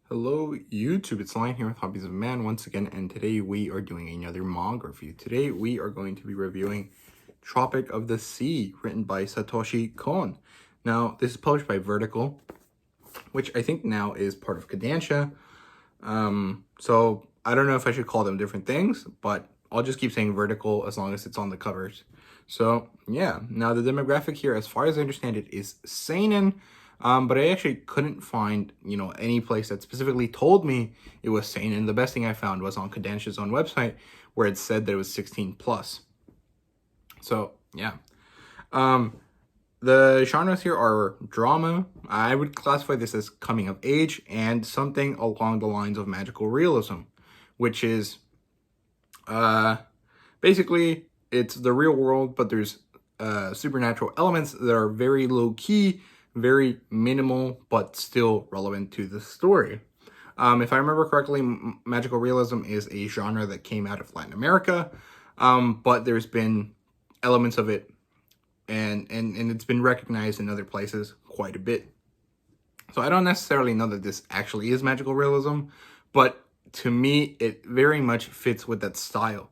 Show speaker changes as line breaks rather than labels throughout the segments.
Hello YouTube, it's Lion here with Hobbies of Man once again, and today we are doing another manga review. Today we are going to be reviewing Tropic of the Sea, written by Satoshi Kon. Now, this is published by Vertical, which I think now is part of Kodansha. So I don't know if I should call them different things, but I'll just keep saying Vertical as long as it's on the covers. So yeah, now the demographic here, as far as I understand it, is seinen. But I actually couldn't find, any place that specifically told me it was seinen. The best thing I found was on Kodansha's own website, where it said that it was 16 plus. So yeah. The genres here are drama. I would classify this as coming of age and something along the lines of magical realism, which is basically it's the real world, but there's supernatural elements that are very low key, very minimal, but still relevant to the story. If I remember correctly, magical realism is a genre that came out of Latin America, but there's been elements of it, and it's been recognized in other places quite a bit. So I don't necessarily know that this actually is magical realism, but to me, it very much fits with that style.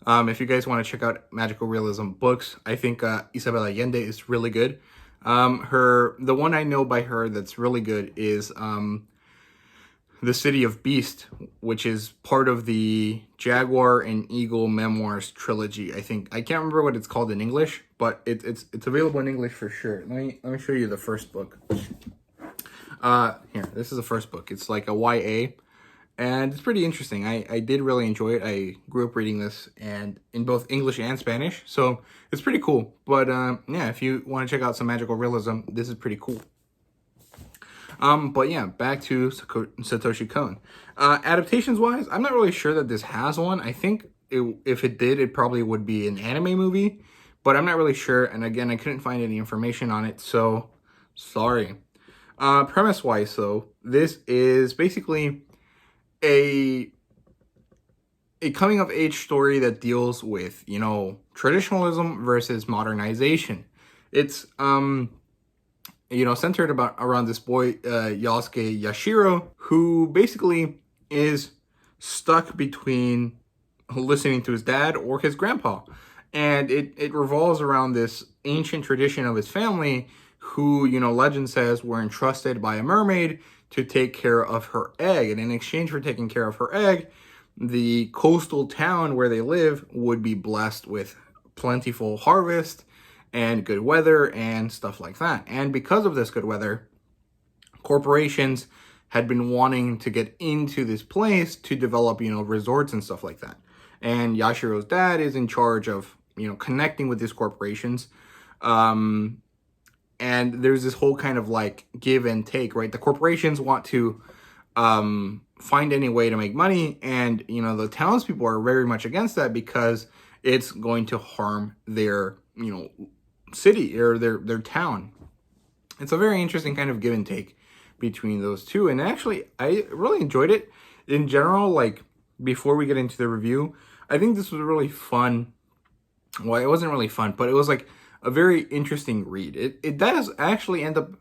If you guys want to check out magical realism books, I think Isabel Allende is really good. The one I know by her that's really good is The City of Beast, which is part of the Jaguar and Eagle Memoirs trilogy. I think I can't remember what it's called in English, but it's available in English for sure. Let me show you the first book. Here, this is the first book. It's like a YA, and it's pretty interesting. I did really enjoy it. I grew up reading this and in both English and Spanish, so it's pretty cool. But yeah, if you want to check out some magical realism, this is pretty cool. But yeah, back to Satoshi Kon. Adaptations-wise, I'm not really sure that this has one. I think if it did, it probably would be an anime movie, but I'm not really sure. And again, I couldn't find any information on it, so sorry. Premise-wise, though, this is basically a coming-of-age story that deals with, traditionalism versus modernization. It's, centered around this boy, Yasuke Yashiro, who basically is stuck between listening to his dad or his grandpa. And it revolves around this ancient tradition of his family who, legend says, were entrusted by a mermaid to take care of her egg. And in exchange for taking care of her egg, the coastal town where they live would be blessed with plentiful harvest and good weather and stuff like that. And because of this good weather, corporations had been wanting to get into this place to develop, resorts and stuff like that. And Yashiro's dad is in charge of, connecting with these corporations. And there's this whole kind of like give and take, right? The corporations want to find any way to make money, and the townspeople are very much against that because it's going to harm their city or their town. It's a very interesting kind of give and take between those two, and actually I really enjoyed it in general. Like, before we get into the review, I think this was really fun. Well, it wasn't really fun, but it was like a very interesting read. It does actually end up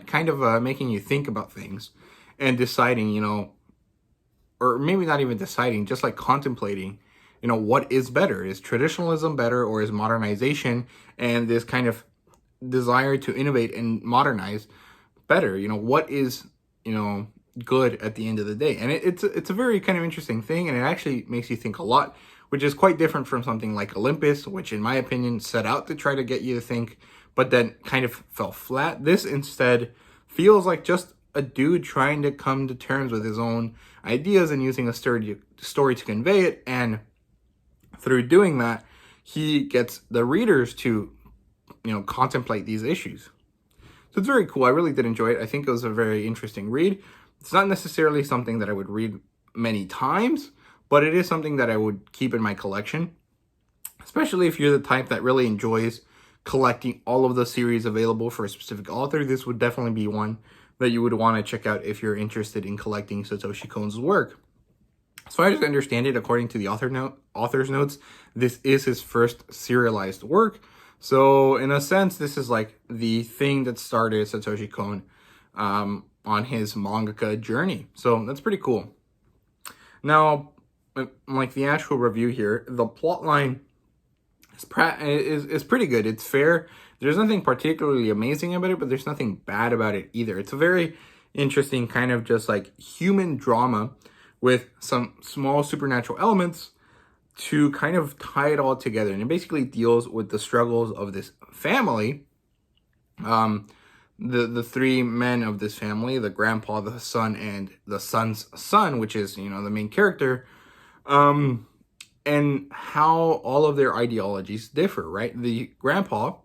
kind of making you think about things and deciding, or maybe not even deciding, just like contemplating, what is better? Is traditionalism better, or is modernization and this kind of desire to innovate and modernize better? What is, good at the end of the day? And it's a very kind of interesting thing, and it actually makes you think a lot, which is quite different from something like Olympus, which in my opinion set out to try to get you to think, but then kind of fell flat. This instead feels like just a dude trying to come to terms with his own ideas and using a story to convey it, and through doing that, he gets the readers to, contemplate these issues. So it's very cool. I really did enjoy it. I think it was a very interesting read. It's not necessarily something that I would read many times, but it is something that I would keep in my collection, especially if you're the type that really enjoys collecting all of the series available for a specific author. This would definitely be one that you would want to check out if you're interested in collecting Satoshi Kon's work. So I just understand it, according to the author's notes, this is his first serialized work. So in a sense, this is like the thing that started Satoshi Kon on on his mangaka journey. So that's pretty cool. Now, like the actual review here, the plot line is pretty good. It's fair. There's nothing particularly amazing about it, but there's nothing bad about it either. It's a very interesting kind of just like human drama with some small supernatural elements to kind of tie it all together. And it basically deals with the struggles of this family. The three men of this family, the grandpa, the son, and the son's son, which is, you know, the main character, and how all of their ideologies differ, right? The grandpa,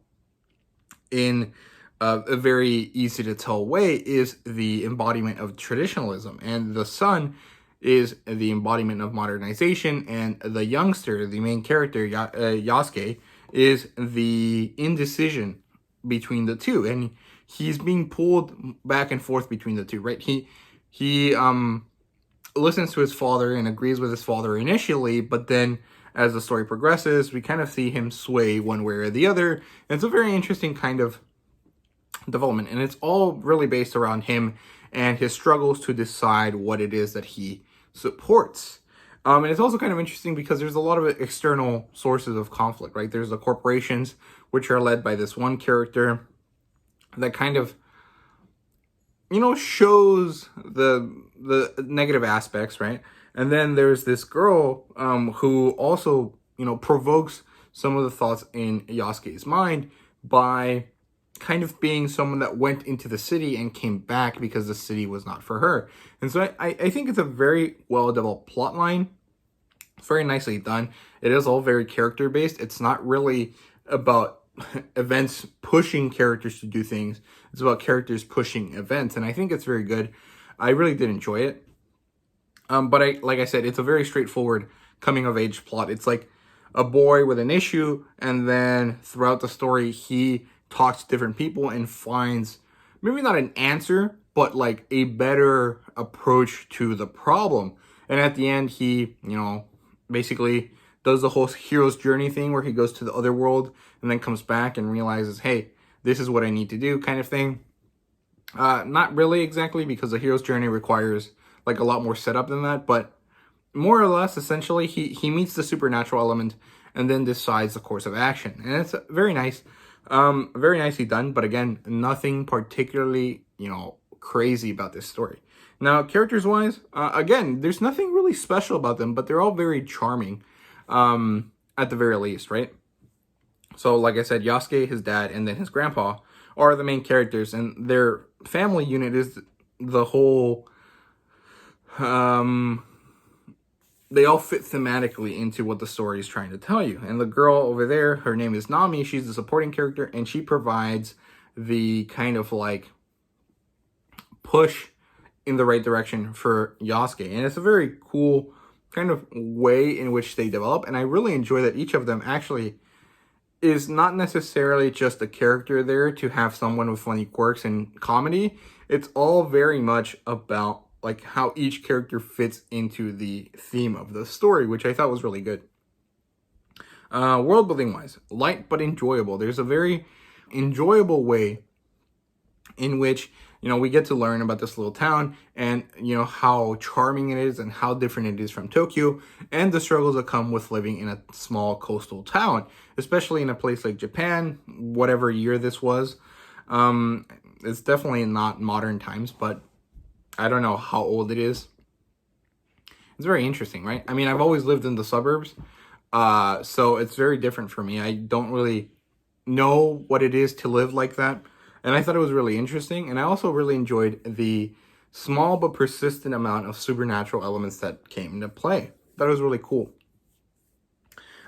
in a very easy to tell way, is the embodiment of traditionalism, and the son is the embodiment of modernization, and the youngster, the main character, Yasuke, is the indecision between the two, and he's being pulled back and forth between the two, right? He listens to his father and agrees with his father initially, but then as the story progresses, we kind of see him sway one way or the other. And it's a very interesting kind of development, and it's all really based around him and his struggles to decide what it is that he supports. And it's also kind of interesting because there's a lot of external sources of conflict, right? There's the corporations, which are led by this one character that kind of, you know, shows the negative aspects, right? And then there's this girl who also, you know, provokes some of the thoughts in Yasuke's mind by kind of being someone that went into the city and came back because the city was not for her. And so I think it's a very well-developed plot line. It's very nicely done. It is all very character-based. It's not really about events pushing characters to do things. It's about characters pushing events, and I think it's very good. I really did enjoy it. But like I said, it's a very straightforward coming-of-age plot. It's like a boy with an issue, and then throughout the story, he talks to different people and finds maybe not an answer, but like a better approach to the problem. And at the end, he, you know, basically does the whole hero's journey thing where he goes to the other world and then comes back and realizes, hey, this is what I need to do, kind of thing. Not really exactly, because the hero's journey requires like a lot more setup than that, but more or less, essentially, he meets the supernatural element and then decides the course of action. And it's very nice, very nicely done, but again, nothing particularly, you know, crazy about this story. Now, characters-wise, again, there's nothing really special about them, but they're all very charming, at the very least, right? So, like I said, Yasuke, his dad, and then his grandpa are the main characters, and their family unit is the whole, they all fit thematically into what the story is trying to tell you. And the girl over there, her name is Nami, she's the supporting character, and she provides the kind of like push in the right direction for Yasuke. And it's a very cool kind of way in which they develop, and I really enjoy that each of them actually is not necessarily just a character there to have someone with funny quirks and comedy. It's all very much about like how each character fits into the theme of the story, which I thought was really good. World building wise, light but enjoyable. There's a very enjoyable way in which, you know, we get to learn about this little town and, you know, how charming it is and how different it is from Tokyo and the struggles that come with living in a small coastal town, especially in a place like Japan, whatever year this was. It's definitely not modern times, but I don't know how old it is. It's very interesting, right? I mean, I've always lived in the suburbs, so it's very different for me. I don't really know what it is to live like that. And I thought it was really interesting. And I also really enjoyed the small but persistent amount of supernatural elements that came into play. That was really cool.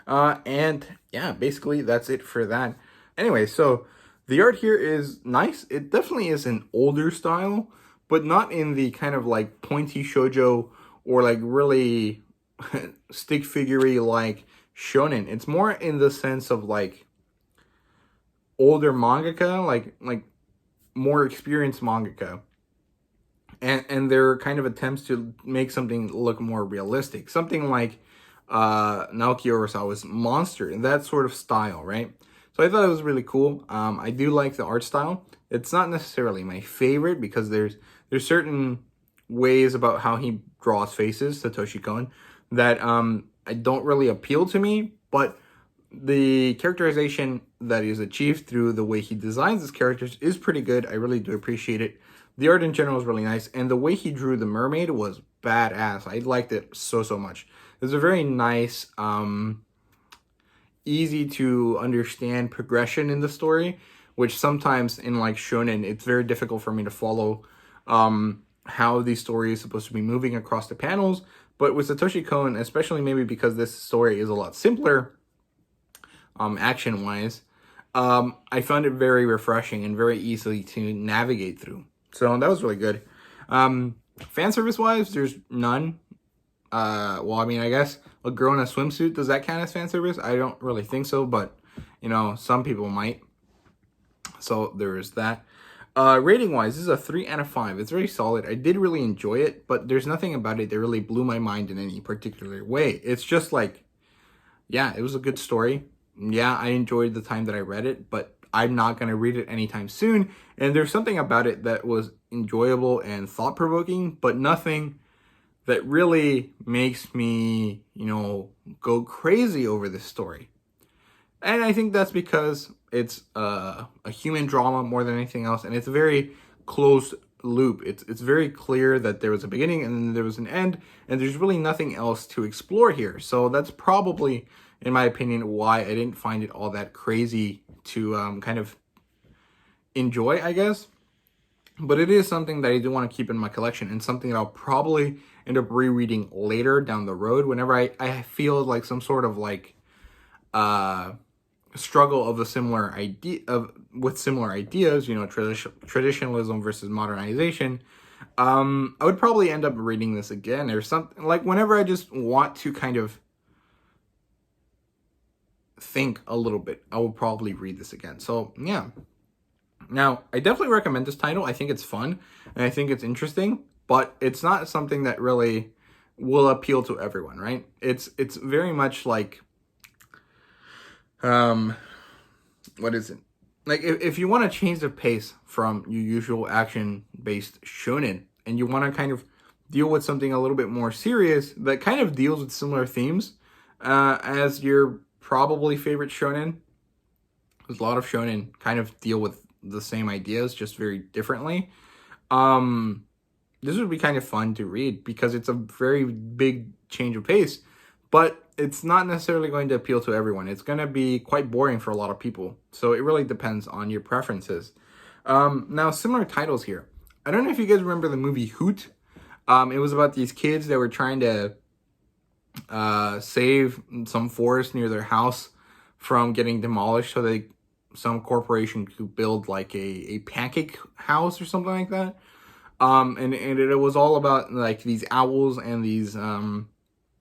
And yeah, basically that's it for that. Anyway, so the art here is nice. It definitely is an older style, but not in the kind of like pointy shoujo or like really stick figure-y like shonen. It's more in the sense of like older mangaka, like more experienced mangaka, and their kind of attempts to make something look more realistic, something like Naoki Urasawa's Monster, and that sort of style, right? So I thought it was really cool. I do like the art style. It's not necessarily my favorite because there's there's certain ways about how he draws faces, Satoshi Kon, that don't really appeal to me, but the characterization that is achieved through the way he designs his characters is pretty good. I really do appreciate it. The art in general is really nice, and the way he drew the mermaid was badass. I liked it so much. There's a very nice, easy to understand progression in the story, which sometimes in like shonen, it's very difficult for me to follow how the story is supposed to be moving across the panels. But with Satoshi Kon, especially maybe because this story is a lot simpler, action-wise, I found it very refreshing and very easy to navigate through. So that was really good. Fan service-wise, there's none. Well, I mean, I guess a girl in a swimsuit, does that count as fan service? I don't really think so, but, you know, some people might. So there is that. Rating-wise, this is a 3 out of 5. It's very solid. I did really enjoy it, but there's nothing about it that really blew my mind in any particular way. It's just like, yeah, it was a good story. Yeah, I enjoyed the time that I read it, but I'm not going to read it anytime soon. And there's something about it that was enjoyable and thought-provoking, but nothing that really makes me, you know, go crazy over this story. And I think that's because it's a human drama more than anything else, and it's a very closed loop. It's very clear that there was a beginning and then there was an end, and there's really nothing else to explore here. So that's probably, in my opinion, why I didn't find it all that crazy to kind of enjoy, I guess. But it is something that I do want to keep in my collection, and something that I'll probably end up rereading later down the road whenever I feel like some sort of like struggle of a similar idea with similar ideas, you know, traditionalism versus modernization. I would probably end up reading this again, or something like whenever I just want to kind of think a little bit, I will probably read this again. So yeah. Now, I definitely recommend this title. I think it's fun and I think it's interesting, but it's not something that really will appeal to everyone, right? It's very much like what is it? Like if you want to change the pace from your usual action-based shonen and you want to kind of deal with something a little bit more serious that kind of deals with similar themes as your probably favorite shonen, because a lot of shonen kind of deal with the same ideas just very differently. This would be kind of fun to read because it's a very big change of pace, but it's not necessarily going to appeal to everyone. It's going to be quite boring for a lot of people. So it really depends on your preferences. Now, similar titles here. I don't know if you guys remember the movie Hoot. It was about these kids that were trying to save some forest near their house from getting demolished so some corporation could build like a pancake house or something like that. And it was all about like these owls and these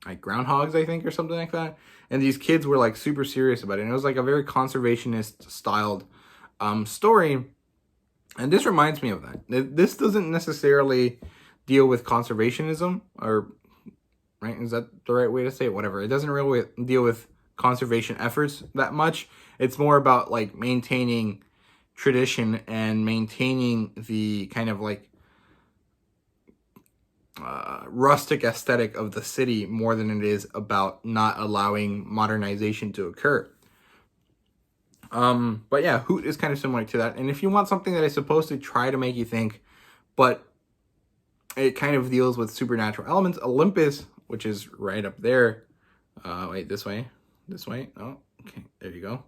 like groundhogs, I think, or something like that. And these kids were like super serious about it. And it was like a very conservationist styled story. And this reminds me of that. This doesn't necessarily deal with conservationism, or right? Is that the right way to say it? Whatever. It doesn't really deal with conservation efforts that much. It's more about like maintaining tradition and maintaining the kind of like rustic aesthetic of the city more than it is about not allowing modernization to occur. But yeah, Hoot is kind of similar to that. And if you want something that is supposed to try to make you think, but it kind of deals with supernatural elements, Olympus, which is right up there. Wait, this way. Oh, okay, there you go.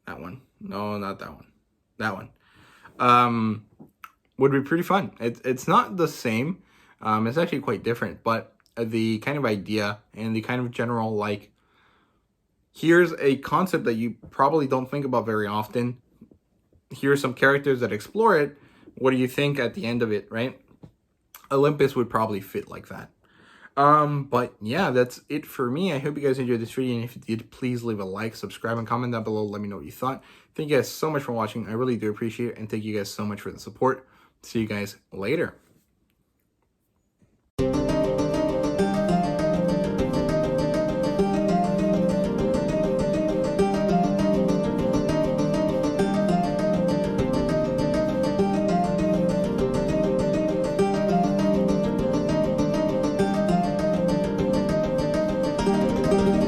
That one. No, not that one. That one. Would be pretty fun. It's not the same. It's actually quite different, but the kind of idea and the kind of general, like, here's a concept that you probably don't think about very often. Here's some characters that explore it. What do you think at the end of it, right? Olympus would probably fit like that. But yeah, that's it for me. I hope you guys enjoyed this video, and if you did, please leave a like, subscribe, and comment down below. Let me know what you thought. Thank you guys so much for watching. I really do appreciate it, and thank you guys so much for the support. See you guys later. you.